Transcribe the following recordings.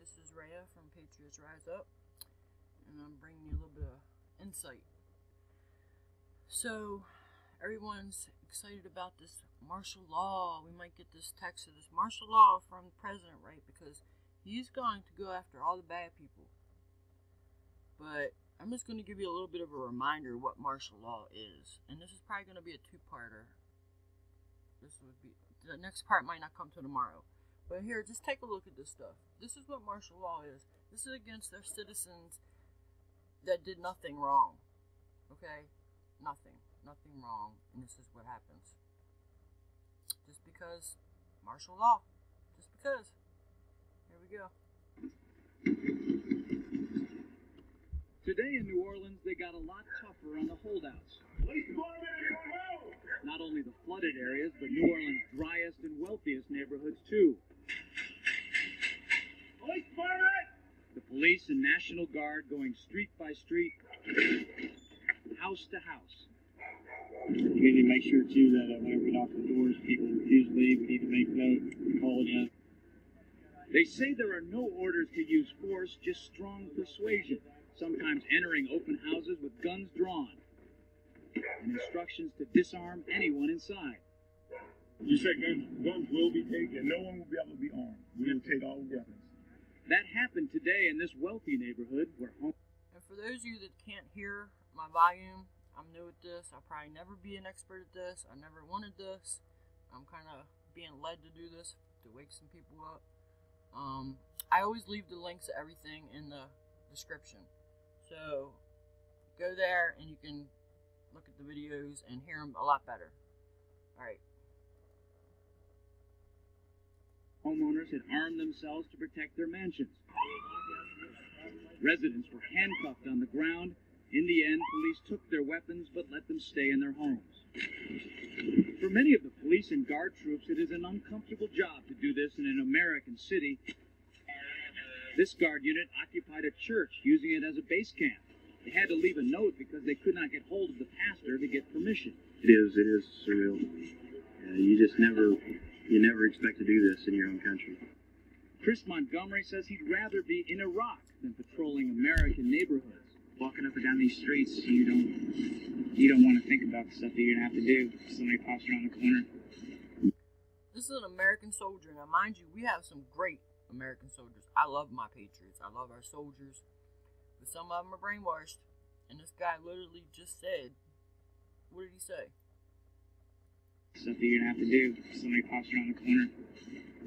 this is Rhea from Patriots Rise Up, and I'm bringing you a little bit of insight. So, everyone's excited about this martial law. We might get this text of this martial law from the president, right? Because he's going to go after all the bad people. But I'm just going to give you a little bit of a reminder what martial law is. And this is probably going to be a two-parter. The next part might not come till tomorrow. But here, just take a look at this stuff. This is what martial law is. This is against their citizens that did nothing wrong. Okay? Nothing wrong. And this is what happens. Just because martial law. Just because. Here we go. Today in New Orleans, they got a lot tougher on the holdouts. Not only the flooded areas, but New Orleans' driest and wealthiest neighborhoods, too. The police and National Guard going street by street, house to house. We need to make sure, too, that whenever we knock on doors, people refuse to leave. We need to make note, call it in. They say there are no orders to use force, just strong persuasion, sometimes entering open houses with guns drawn, and instructions to disarm anyone inside. You said guns will be taken. No one will be able to be armed. We will take all weapons. That happened today in this wealthy neighborhood where home... And for those of you that can't hear my volume, I'm new at this. I'll probably never be an expert at this. I never wanted this. I'm kind of being led to do this to wake some people up. I always leave the links to everything in the description. So go there and you can look at the videos and hear them a lot better. Alright. Homeowners had armed themselves to protect their mansions. Residents were handcuffed on the ground. In the end, police took their weapons but let them stay in their homes. For many of the police and guard troops, it is an uncomfortable job to do this in an American city. This guard unit occupied a church, using it as a base camp. They had to leave a note because they could not get hold of the pastor to get permission. It is surreal. You never expect to do this in your own country. Chris Montgomery says he'd rather be in Iraq than patrolling American neighborhoods. Walking up and down these streets, you don't want to think about the stuff that you're gonna have to do if somebody pops around the corner. This is an American soldier. Now, mind you, we have some great American soldiers. I love my patriots. I love our soldiers. But some of them are brainwashed. And this guy literally just said, what did he say? Stuff that you're gonna have to do if somebody pops around the corner.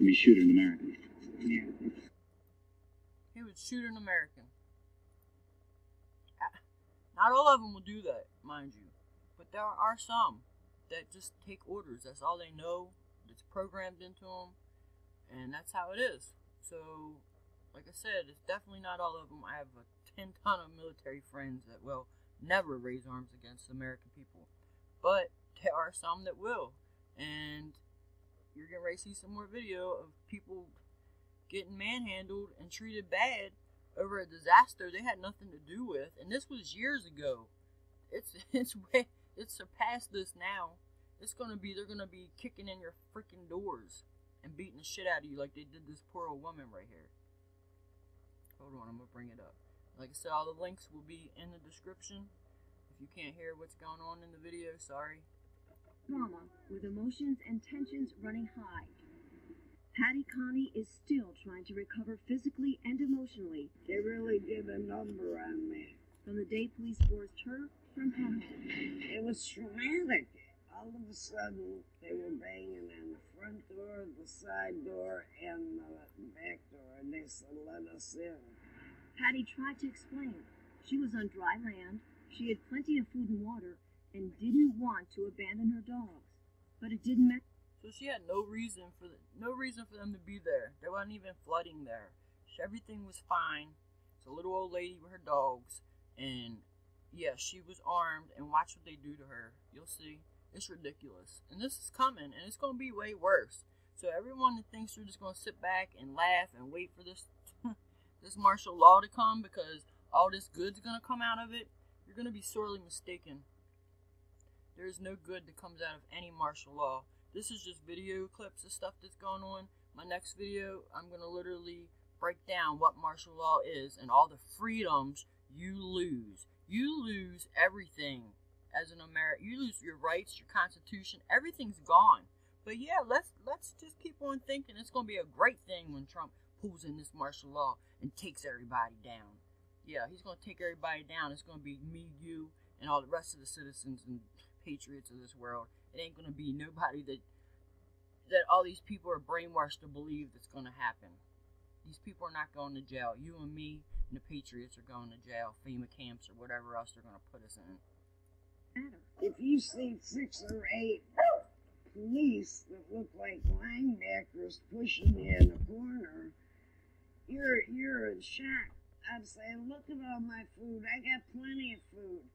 We shoot an American. Yeah. He would shoot an American. Not all of them will do that, mind you. But there are some that just take orders. That's all they know. It's programmed into them. And that's how it is. So, like I said, it's definitely not all of them. I have a 10-ton of military friends that will never raise arms against American people. But there are some that will. And you're getting ready to see some more video of people getting manhandled and treated bad over a disaster they had nothing to do with. And this was years ago. It's surpassed this now. They're gonna be kicking in your freaking doors and beating the shit out of you like they did this poor old woman right here. Hold on, I'm gonna bring it up. Like I said, all the links will be in the description. If you can't hear what's going on in the video, sorry. Trauma, with emotions and tensions running high. Patty Connie is still trying to recover physically and emotionally. They really did a number on me. From the day police forced her from her home. It was traumatic. All of a sudden, they were banging on the front door, the side door, and the back door, and they said, let us in. Patty tried to explain. She was on dry land, she had plenty of food and water, and didn't want to abandon her dogs. But it didn't matter. So she had no reason for them to be there. There wasn't even flooding there. Everything was fine. It's a little old lady with her dogs, and yeah, she was armed. And watch what they do to her. You'll see. It's ridiculous. And this is coming, and it's gonna be way worse. So everyone that thinks they're just gonna sit back and laugh and wait for this this martial law to come because all this good's gonna come out of it, you're gonna be sorely mistaken. There is no good that comes out of any martial law. This is just video clips of stuff that's going on. My next video, I'm going to literally break down what martial law is and all the freedoms you lose. You lose everything as an American. You lose your rights, your constitution, everything's gone. But yeah, let's just keep on thinking it's going to be a great thing when Trump pulls in this martial law and takes everybody down. Yeah, he's going to take everybody down. It's going to be me, you, and all the rest of the citizens and patriots of this world. It ain't going to be nobody that all these people are brainwashed to believe that's going to happen. These people are not going to jail. You and me and the patriots are going to jail, FEMA camps, or whatever else they're going to put us in. If you see 6 or 8 police that look like linebackers pushing you in a corner, you're in shock. I'd say, look at all my food. I got plenty of food.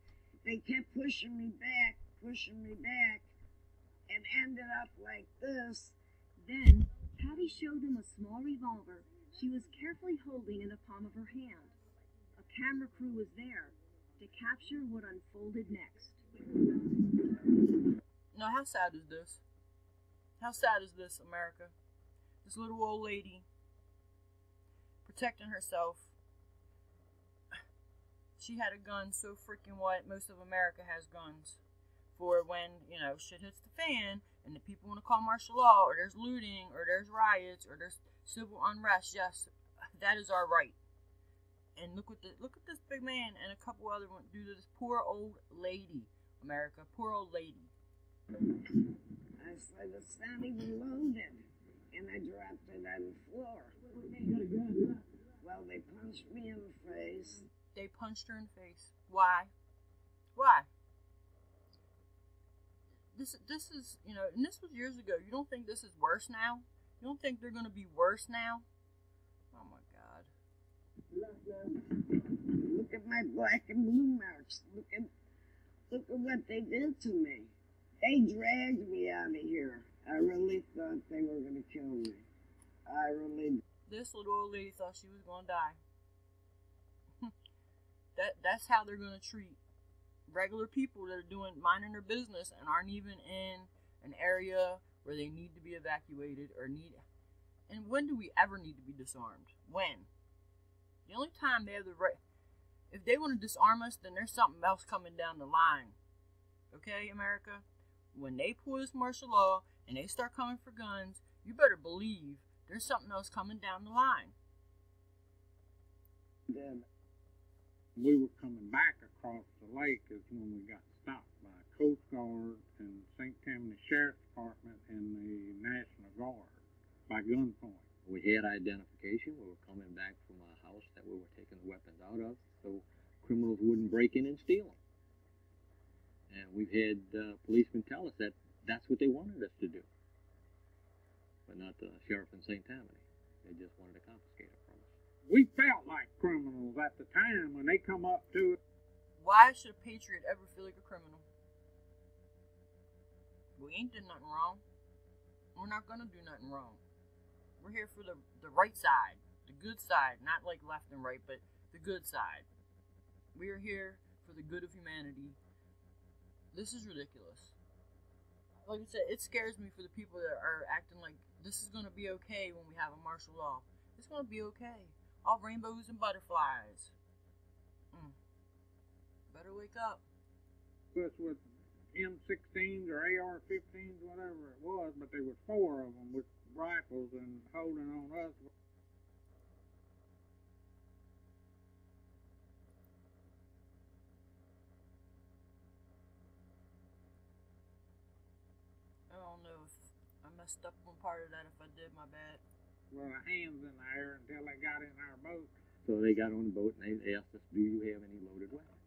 They kept pushing me back, and ended up like this. Then, Patty showed them a small revolver she was carefully holding in the palm of her hand. A camera crew was there to capture what unfolded next. Now, how sad is this? How sad is this, America? This little old lady protecting herself. She had a gun, so freaking what? Most of America has guns. For when, shit hits the fan and the people want to call martial law, or there's looting, or there's riots, or there's civil unrest. Yes, that is our right. And look at this big man and a couple other ones do to this poor old lady, America, poor old lady. I said, it's not even loaded. And I dropped it on the floor. Well, they punched me in the face. They punched her in the face. Why? Why? This is, and this was years ago. You don't think this is worse now? You don't think they're going to be worse now? Oh, my God. Look at my black and blue marks. Look at what they did to me. They dragged me out of here. I really thought they were going to kill me. I really... This little old lady thought she was going to die. That's how they're going to treat regular people that are minding their business and aren't even in an area where they need to be evacuated or need. And when do we ever need to be disarmed? When? The only time they have the right. If they want to disarm us, then there's something else coming down the line. Okay, America? When they pull this martial law and they start coming for guns, you better believe there's something else coming down the line. We were coming back across the lake is when we got stopped by Coast Guard and St. Tammany Sheriff's Department and the National Guard by gunpoint. We had identification. We were coming back from a house that we were taking the weapons out of so criminals wouldn't break in and steal them. And we've had policemen tell us that that's what they wanted us to do. But not the sheriff in St. Tammany. They just wanted to confiscate it from us. We felt like criminals at the time when they come up to it. Why should a patriot ever feel like a criminal? We ain't did nothing wrong. We're not going to do nothing wrong. We're here for the right side, the good side, not like left and right, but the good side. We are here for the good of humanity. This is ridiculous. Like I said, it scares me for the people that are acting like this is going to be okay when we have a martial law. It's going to be okay. All rainbows and butterflies. Better wake up. Us with M16s or AR-15s, whatever it was, but there was 4 of them with rifles and holding on us. I don't know if I messed up one part of that. If I did, my bad. Well, hands in the air until they got in our boat. So they got on the boat and they asked us, do you have any loaded weapons?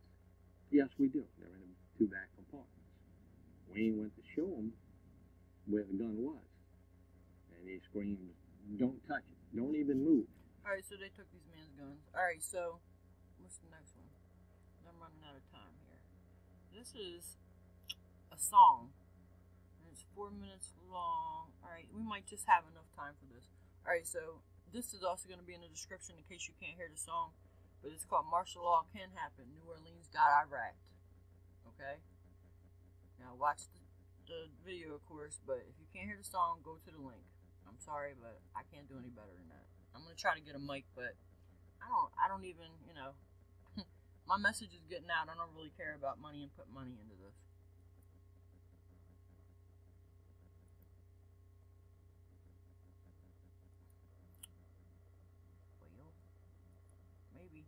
Yes, we do. They're in the 2 back compartments. Wayne went to show them where the gun was. And he screamed, don't touch it. Don't even move. Alright, so they took these men's guns. Alright, so what's the next one? I'm running out of time here. This is a song. And it's 4 minutes long. Alright, we might just have enough time for this. Alright, so this is also going to be in the description in case you can't hear the song. But it's called Martial Law Can Happen. New Orleans got Iraqed. Okay? Now watch the video, of course. But if you can't hear the song, go to the link. I'm sorry, but I can't do any better than that. I'm gonna try to get a mic, but I don't even, you know, my message is getting out. I don't really care about money and put money into this. Well, maybe.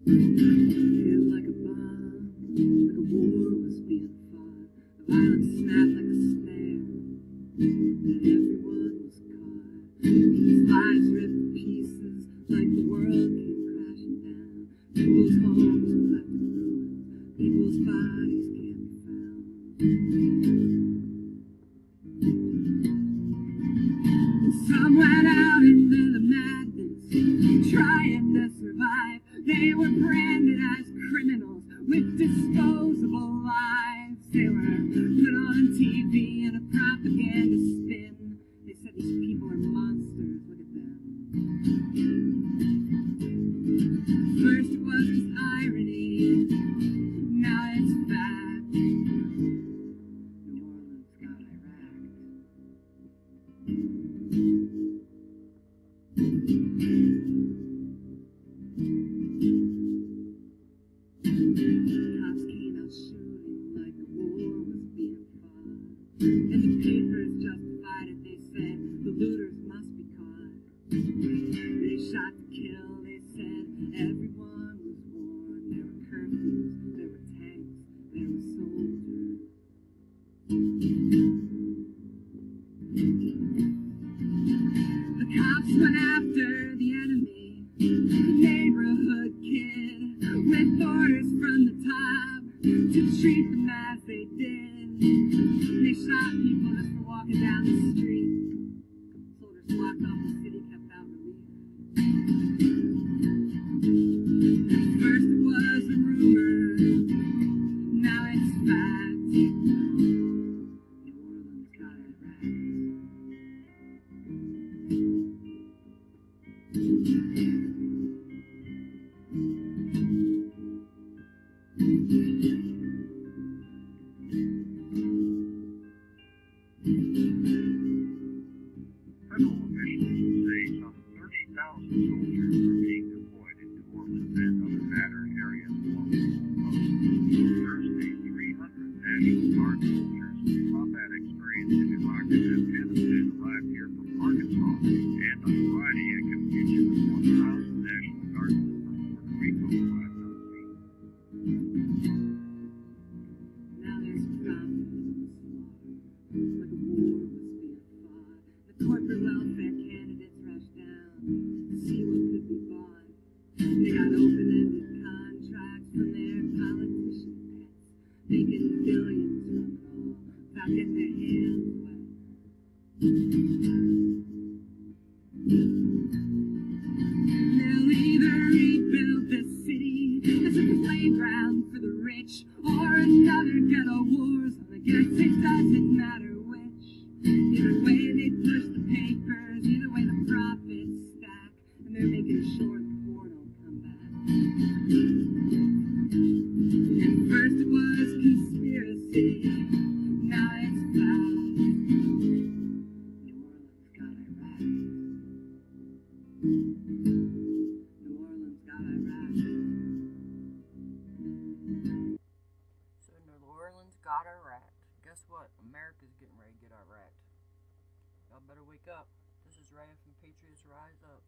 Hit like a bomb, like a war was being fought. A violent snap like a snare, and everyone was caught. People's lives ripped to pieces like the world came crashing down. People's homes were left in ruins. People's bodies can't be found. And some went out into the madness, trying to survive. They were branded as criminals with disposable lives. They were put on TV in a propaganda spin. They said these people are monsters, look at them. First it was just irony, now it's fact. New Orleans got Iraq. Cops came out shooting like the war was being fought. And the papers justified it, they said the looters must be caught. They shot to kill, they said everyone was warned. There were curfews, there were tanks, there were soldiers. The cops went after the enemy, the neighborhood kid, with orders from the top to treat them as they did. They shot people just for walking down the street. Soldiers blocked off the city, kept out relief. At first it was a rumor, now it's fact. New Orleans got Iraq. Federal officials say some 30,000 soldiers are being deployed in New Orleans and other battered areas along the coast. Thursday, 300 National Guard soldiers with combat experience in Iraq and Afghanistan arrived here from Arkansas, and on Friday, a contingent of 1,000 National Guardsmen from Puerto Rico arrived on scene. Now there's profit in the slaughter, like a war was being fought. The corporate welfare candidates rushed down to see what could be bought. They got open-ended contracts from their politician pets, making billions from it all without getting their hands wet. They'll either rebuild the city as a playground for the rich, or another ghetto war zone. I guess it doesn't matter which. Either way they push the papers, either way the profits stack, and they're making sure the poor don't come back. At first it was conspiracy, now it's fact. New Orleans got Iraq. New Orleans got Iraq. So New Orleans got Iraq. Guess what? America's getting ready to get Iraq. Y'all better wake up. This is Ray from Patriots Rise Up.